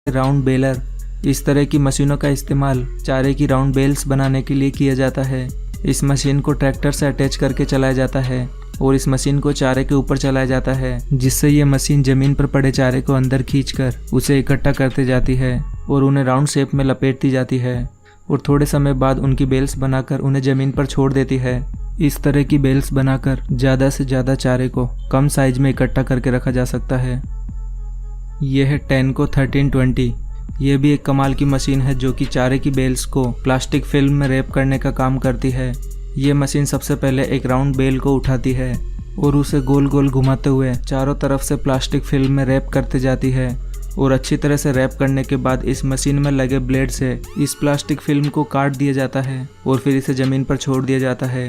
Round baler. इस तरह की मशीनों का इस्तेमाल चारे की राउंड बेल्स बनाने के लिए किया जाता है। इस मशीन को ट्रैक्टर से अटैच करके चलाया जाता है और इस मशीन को चारे के ऊपर चलाया जाता है, जिससे ये मशीन जमीन पर पड़े चारे को अंदर खींचकर उसे इकट्ठा करते जाती है और उन्हें राउंड शेप में लपेटती जाती है और थोड़े समय बाद उनकी बेल्स बनाकर उन्हें जमीन पर छोड़ देती है। इस तरह की बेल्स बनाकर ज़्यादा से ज़्यादा चारे को कम साइज में इकट्ठा करके रखा जा सकता है। यह है टेनको 1320। यह भी एक कमाल की मशीन है जो कि चारे की बेल्स को प्लास्टिक फिल्म में रैप करने का काम करती है। ये मशीन सबसे पहले एक राउंड बेल को उठाती है और उसे गोल गोल घुमाते हुए चारों तरफ से प्लास्टिक फिल्म में रैप करते जाती है और अच्छी तरह से रैप करने के बाद इस मशीन में लगे ब्लेड से इस प्लास्टिक फिल्म को काट दिया जाता है और फिर इसे ज़मीन पर छोड़ दिया जाता है।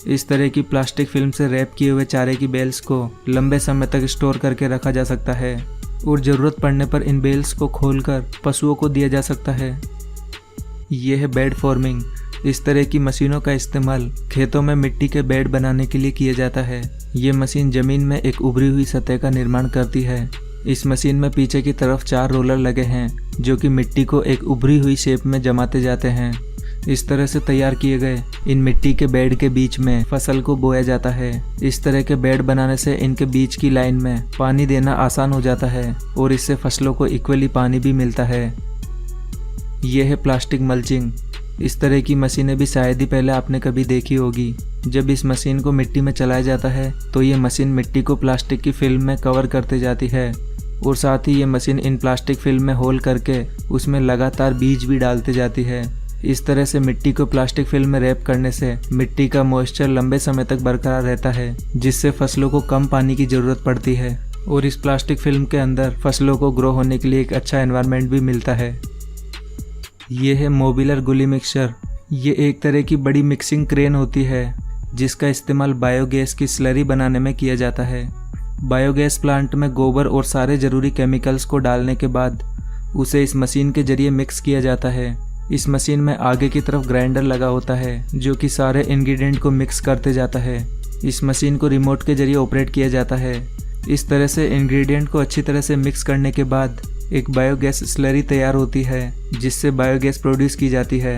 इस तरह की प्लास्टिक फिल्म से रैप किए हुए चारे की बेल्स को लंबे समय तक स्टोर करके रखा जा सकता है और ज़रूरत पड़ने पर इन बेल्स को खोलकर पशुओं को दिया जा सकता है। यह है बेड फॉर्मिंग। इस तरह की मशीनों का इस्तेमाल खेतों में मिट्टी के बेड बनाने के लिए किया जाता है। ये मशीन ज़मीन में एक उभरी हुई सतह का निर्माण करती है। इस मशीन में पीछे की तरफ 4 रोलर लगे हैं जो कि मिट्टी को एक उभरी हुई शेप में जमाते जाते हैं। इस तरह से तैयार किए गए इन मिट्टी के बेड के बीच में फसल को बोया जाता है। इस तरह के बेड बनाने से इनके बीच की लाइन में पानी देना आसान हो जाता है और इससे फसलों को इक्वली पानी भी मिलता है। यह है प्लास्टिक मल्चिंग। इस तरह की मशीनें भी शायद ही पहले आपने कभी देखी होगी। जब इस मशीन को मिट्टी में चलाया जाता है तो ये मशीन मिट्टी को प्लास्टिक की फिल्म में कवर करते जाती है और साथ ही ये मशीन इन प्लास्टिक फिल्म में होल करके उसमें लगातार बीज भी डालते जाती है। इस तरह से मिट्टी को प्लास्टिक फिल्म में रैप करने से मिट्टी का मॉइस्चर लंबे समय तक बरकरार रहता है, जिससे फसलों को कम पानी की ज़रूरत पड़ती है और इस प्लास्टिक फिल्म के अंदर फसलों को ग्रो होने के लिए एक अच्छा एनवायरनमेंट भी मिलता है। ये है मोबिलर गुली मिक्सचर। ये एक तरह की बड़ी मिक्सिंग क्रेन होती है जिसका इस्तेमाल बायोगैस की स्लरी बनाने में किया जाता है। बायोगैस प्लांट में गोबर और सारे ज़रूरी केमिकल्स को डालने के बाद उसे इस मशीन के जरिए मिक्स किया जाता है। इस मशीन में आगे की तरफ ग्राइंडर लगा होता है जो कि सारे इंग्रेडिएंट को मिक्स करते जाता है। इस मशीन को रिमोट के जरिए ऑपरेट किया जाता है। इस तरह से इंग्रेडिएंट को अच्छी तरह से मिक्स करने के बाद एक बायोगैस स्लरी तैयार होती है जिससे बायोगैस प्रोड्यूस की जाती है।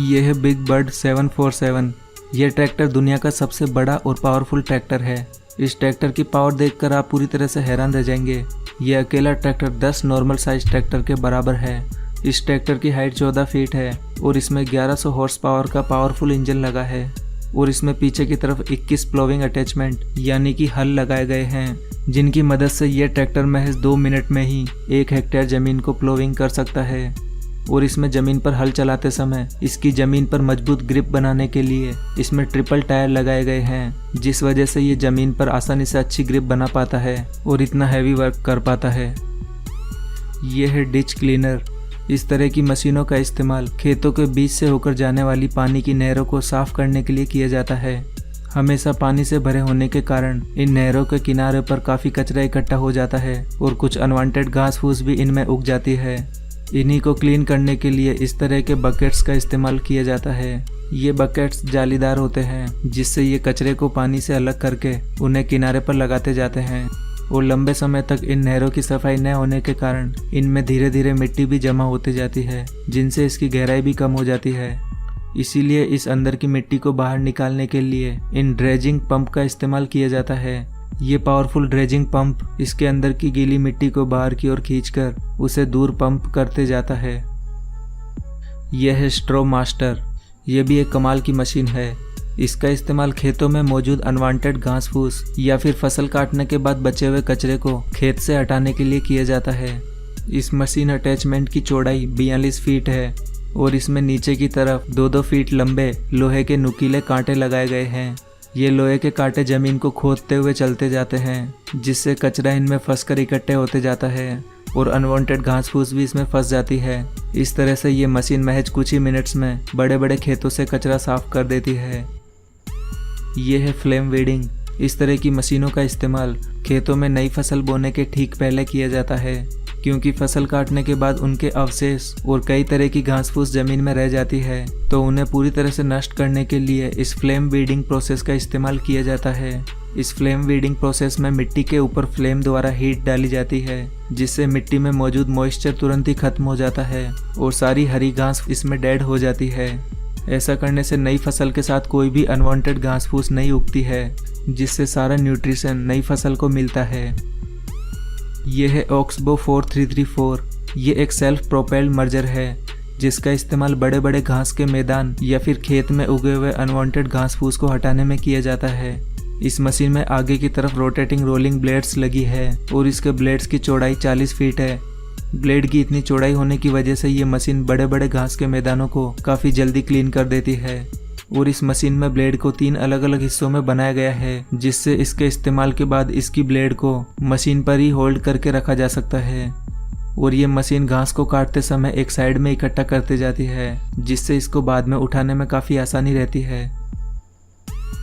यह है बिग बर्ड 747। यह ट्रैक्टर दुनिया का सबसे बड़ा और पावरफुल ट्रैक्टर है। इस ट्रैक्टर की पावर देखकर आप पूरी तरह से हैरान रह जाएंगे। यह अकेला ट्रैक्टर 10 नॉर्मल साइज ट्रैक्टर के बराबर है। इस ट्रैक्टर की हाइट 14 फीट है और इसमें 1100 हॉर्स पावर का पावरफुल इंजन लगा है और इसमें पीछे की तरफ 21 प्लोविंग अटैचमेंट यानी कि हल लगाए गए हैं, जिनकी मदद से यह ट्रैक्टर महज 2 मिनट में ही 1 हेक्टेयर ज़मीन को प्लोविंग कर सकता है। और इसमें ज़मीन पर हल चलाते समय इसकी ज़मीन पर मजबूत ग्रिप बनाने के लिए इसमें ट्रिपल टायर लगाए गए हैं, जिस वजह से ये ज़मीन पर आसानी से अच्छी ग्रिप बना पाता है और इतना हैवी वर्क कर पाता है। यह है डिच क्लीनर। इस तरह की मशीनों का इस्तेमाल खेतों के बीच से होकर जाने वाली पानी की नहरों को साफ करने के लिए किया जाता है। हमेशा पानी से भरे होने के कारण इन नहरों के किनारे पर काफ़ी कचरा इकट्ठा हो जाता है और कुछ अनवांटेड घास फूस भी इनमें उग जाती है। इन्हीं को क्लीन करने के लिए इस तरह के बकेट्स का इस्तेमाल किया जाता है। ये बकेट्स जालीदार होते हैं जिससे ये कचरे को पानी से अलग करके उन्हें किनारे पर लगाते जाते हैं और लंबे समय तक इन नहरों की सफाई न होने के कारण इनमें धीरे धीरे मिट्टी भी जमा होती जाती है, जिनसे इसकी गहराई भी कम हो जाती है। इसीलिए इस अंदर की मिट्टी को बाहर निकालने के लिए इन ड्रेजिंग पंप का इस्तेमाल किया जाता है। ये पावरफुल ड्रेजिंग पंप इसके अंदर की गीली मिट्टी को बाहर की ओर खींचकर उसे दूर पंप करते जाता है। यह है स्ट्रॉ मास्टर। यह भी एक कमाल की मशीन है। इसका इस्तेमाल खेतों में मौजूद अनवांटेड घास फूस या फिर फसल काटने के बाद बचे हुए कचरे को खेत से हटाने के लिए किया जाता है। इस मशीन अटैचमेंट की चौड़ाई 42 फीट है और इसमें नीचे की तरफ 2-2 फीट लंबे लोहे के नुकीले कांटे लगाए गए हैं। ये लोहे के कांटे जमीन को खोदते हुए चलते जाते हैं, जिससे कचरा इनमें फंसकर इकट्ठे होते जाता है और अनवांटेड घास फूस भी इसमें फंस जाती है। इस तरह से ये मशीन महज कुछ ही मिनट्स में बड़े बड़े खेतों से कचरा साफ कर देती है। ये है फ्लेम वीडिंग। इस तरह की मशीनों का इस्तेमाल खेतों में नई फसल बोने के ठीक पहले किया जाता है, क्योंकि फसल काटने के बाद उनके अवशेष और कई तरह की घास फूस जमीन में रह जाती है, तो उन्हें पूरी तरह से नष्ट करने के लिए इस फ्लेम वीडिंग प्रोसेस का इस्तेमाल किया जाता है। इस फ्लेम वीडिंग प्रोसेस में मिट्टी के ऊपर फ्लेम द्वारा हीट डाली जाती है, जिससे मिट्टी में मौजूद मॉइस्चर तुरंत ही खत्म हो जाता है और सारी हरी घास इसमें डेड हो जाती है। ऐसा करने से नई फसल के साथ कोई भी अनवांटेड घास फूस नहीं उगती है, जिससे सारा न्यूट्रिशन नई फसल को मिलता है। यह है ऑक्सबो 4334। ये एक सेल्फ प्रोपेल्ड मर्जर है, जिसका इस्तेमाल बड़े बड़े घास के मैदान या फिर खेत में उगे हुए अनवांटेड घास फूस को हटाने में किया जाता है। इस मशीन में आगे की तरफ रोटेटिंग रोलिंग ब्लेड्स लगी है और इसके ब्लेड्स की चौड़ाई 40 फीट है। ब्लेड की इतनी चौड़ाई होने की वजह से ये मशीन बड़े बड़े घास के मैदानों को काफ़ी जल्दी क्लीन कर देती है। और इस मशीन में ब्लेड को 3 अलग अलग हिस्सों में बनाया गया है, जिससे इसके इस्तेमाल के बाद इसकी ब्लेड को मशीन पर ही होल्ड करके रखा जा सकता है। और ये मशीन घास को काटते समय एक साइड में इकट्ठा करते जाती है, जिससे इसको बाद में उठाने में काफ़ी आसानी रहती है।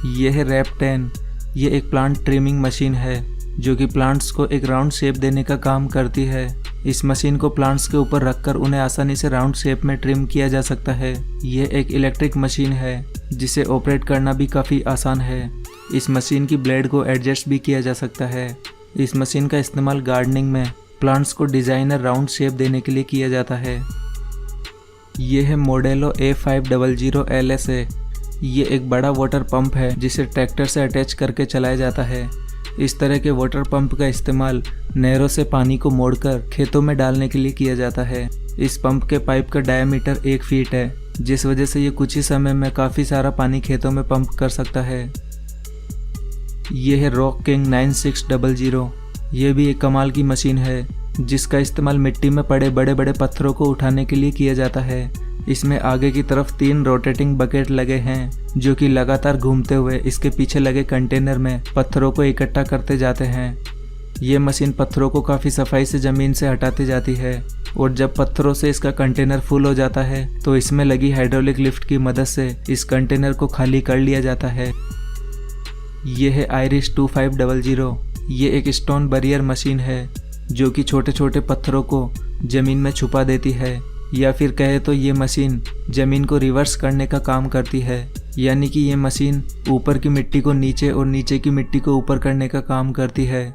यह है रैप 10। ये एक प्लांट ट्रिमिंग मशीन है, जो कि प्लांट्स को एक राउंड शेप देने का काम करती है। इस मशीन को प्लांट्स के ऊपर रखकर उन्हें आसानी से राउंड शेप में ट्रिम किया जा सकता है। यह एक इलेक्ट्रिक मशीन है, जिसे ऑपरेट करना भी काफ़ी आसान है। इस मशीन की ब्लेड को एडजस्ट भी किया जा सकता है। इस मशीन का इस्तेमाल गार्डनिंग में प्लांट्स को डिज़ाइनर राउंड शेप देने के लिए किया जाता है। यह है मॉडेलो A500 LSA। ये एक बड़ा वाटर पंप है, जिसे ट्रैक्टर से अटैच करके चलाया जाता है। इस तरह के वाटर पंप का इस्तेमाल नहरों से पानी को मोड़कर खेतों में डालने के लिए किया जाता है। इस पंप के पाइप का डायमीटर 1 फीट है, जिस वजह से ये कुछ ही समय में काफ़ी सारा पानी खेतों में पंप कर सकता है। यह है रॉक किंग 9600। ये भी एक कमाल की मशीन है, जिसका इस्तेमाल मिट्टी में पड़े बड़े बड़े पत्थरों को उठाने के लिए किया जाता है। इसमें आगे की तरफ 3 रोटेटिंग बकेट लगे हैं, जो कि लगातार घूमते हुए इसके पीछे लगे कंटेनर में पत्थरों को इकट्ठा करते जाते हैं। ये मशीन पत्थरों को काफ़ी सफाई से ज़मीन से हटाती जाती है, और जब पत्थरों से इसका कंटेनर फुल हो जाता है तो इसमें लगी हाइड्रोलिक लिफ्ट की मदद से इस कंटेनर को खाली कर लिया जाता है। ये है आयरिश 2500। ये एक स्टोन बैरियर मशीन है, जो कि छोटे छोटे पत्थरों को ज़मीन में छुपा देती है, या फिर कहे तो ये मशीन ज़मीन को रिवर्स करने का काम करती है। यानी कि ये मशीन ऊपर की मिट्टी को नीचे और नीचे की मिट्टी को ऊपर करने का काम करती है।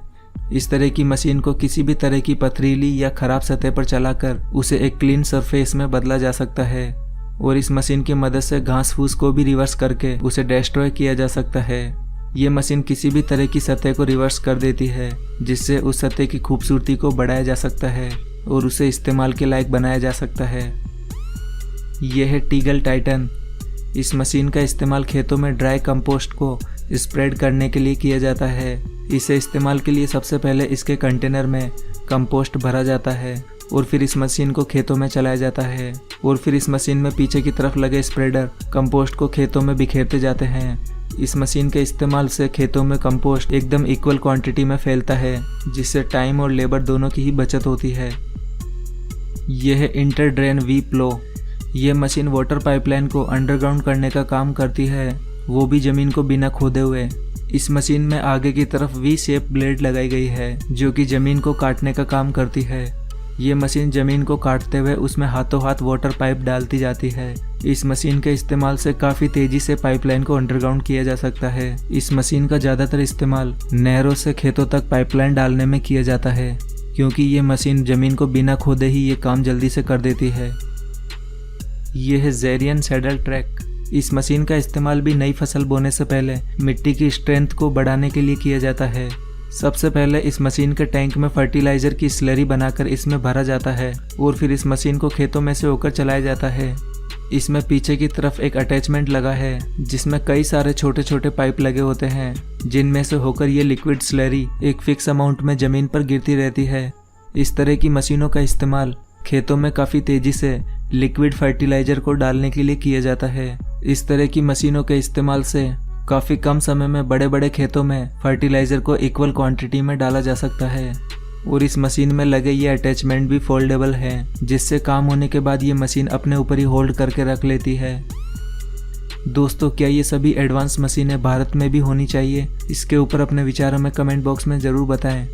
इस तरह की मशीन को किसी भी तरह की पथरीली या ख़राब सतह पर चलाकर उसे एक क्लीन सरफेस में बदला जा सकता है, और इस मशीन की मदद से घास फूस को भी रिवर्स करके उसे डिस्ट्रॉय किया जा सकता है। ये मशीन किसी भी तरह की सतह को रिवर्स कर देती है, जिससे उस सतह की खूबसूरती को बढ़ाया जा सकता है और उसे इस्तेमाल के लायक बनाया जा सकता है। यह है टीगल टाइटन। इस मशीन का इस्तेमाल खेतों में ड्राई कंपोस्ट को स्प्रेड करने के लिए किया जाता है। इसे इस्तेमाल के लिए सबसे पहले इसके कंटेनर में कंपोस्ट भरा जाता है, और फिर इस मशीन को खेतों में चलाया जाता है, और फिर इस मशीन में पीछे की तरफ लगे स्प्रेडर कंपोस्ट को खेतों में बिखेरते जाते हैं। इस मशीन के इस्तेमाल से खेतों में कंपोस्ट एकदम इक्वल क्वांटिटी में फैलता है, जिससे टाइम और लेबर दोनों की ही बचत होती है। यह है इंटर ड्रेन वी प्लो। यह मशीन वाटर पाइपलाइन को अंडरग्राउंड करने का काम करती है, वो भी ज़मीन को बिना खोदे हुए। इस मशीन में आगे की तरफ वी शेप ब्लेड लगाई गई है, जो कि ज़मीन को काटने का काम करती है। ये मशीन ज़मीन को काटते हुए उसमें हाथों हाथ वाटर पाइप डालती जाती है। इस मशीन के इस्तेमाल से काफ़ी तेज़ी से पाइपलाइन को अंडरग्राउंड किया जा सकता है। इस मशीन का ज़्यादातर इस्तेमाल नहरों से खेतों तक पाइपलाइन डालने में किया जाता है, क्योंकि ये मशीन ज़मीन को बिना खोदे ही ये काम जल्दी से कर देती है। यह है ज़ेरियन सैडल ट्रैक। इस मशीन का इस्तेमाल भी नई फसल बोने से पहले मिट्टी की स्ट्रेंथ को बढ़ाने के लिए किया जाता है। सबसे पहले इस मशीन के टैंक में फर्टिलाइज़र की स्लरी बनाकर इसमें भरा जाता है, और फिर इस मशीन को खेतों में से होकर चलाया जाता है। इसमें पीछे की तरफ एक अटैचमेंट लगा है, जिसमें कई सारे छोटे छोटे पाइप लगे होते हैं, जिनमें से होकर ये लिक्विड स्लरी एक फिक्स अमाउंट में ज़मीन पर गिरती रहती है। इस तरह की मशीनों का इस्तेमाल खेतों में काफ़ी तेज़ी से लिक्विड फर्टिलाइज़र को डालने के लिए किया जाता है। इस तरह की मशीनों के इस्तेमाल से काफ़ी कम समय में बड़े बड़े खेतों में फर्टिलाइज़र को इक्वल क्वांटिटी में डाला जा सकता है। और इस मशीन में लगे ये अटैचमेंट भी फोल्डेबल हैं, जिससे काम होने के बाद ये मशीन अपने ऊपर ही होल्ड करके रख लेती है। दोस्तों, क्या ये सभी एडवांस मशीनें भारत में भी होनी चाहिए? इसके ऊपर अपने विचार हमें कमेंट बॉक्स में ज़रूर बताएं।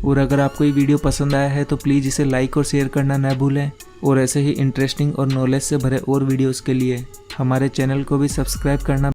और अगर आपको ये वीडियो पसंद आया है तो प्लीज़ इसे लाइक और शेयर करना न भूलें, और ऐसे ही इंटरेस्टिंग और नॉलेज से भरे और वीडियोज़ के लिए हमारे चैनल को भी सब्सक्राइब करना